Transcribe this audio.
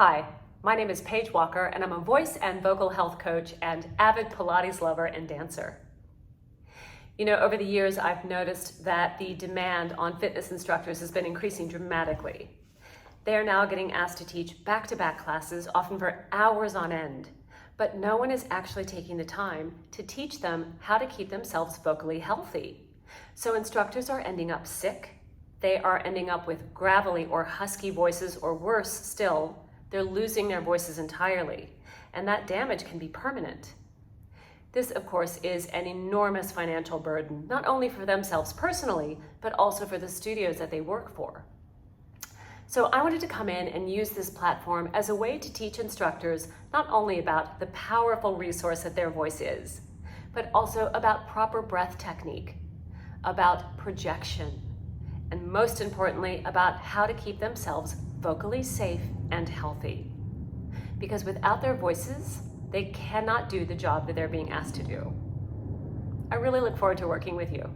Hi, my name is Paige Walker, and I'm a voice and vocal health coach and avid Pilates lover and dancer. You know, over the years, I've noticed that the demand on fitness instructors has been increasing dramatically. They are now getting asked to teach back-to-back classes, often for hours on end, but no one is actually taking the time to teach them how to keep themselves vocally healthy. So instructors are ending up sick, they are ending up with gravelly or husky voices, or worse still, they're losing their voices entirely, and that damage can be permanent. This, of course, is an enormous financial burden, not only for themselves personally, but also for the studios that they work for. So I wanted to come in and use this platform as a way to teach instructors not only about the powerful resource that their voice is, but also about proper breath technique, about projection, and most importantly, about how to keep themselves vocally safe and healthy. Because without their voices, they cannot do the job that they're being asked to do. I really look forward to working with you.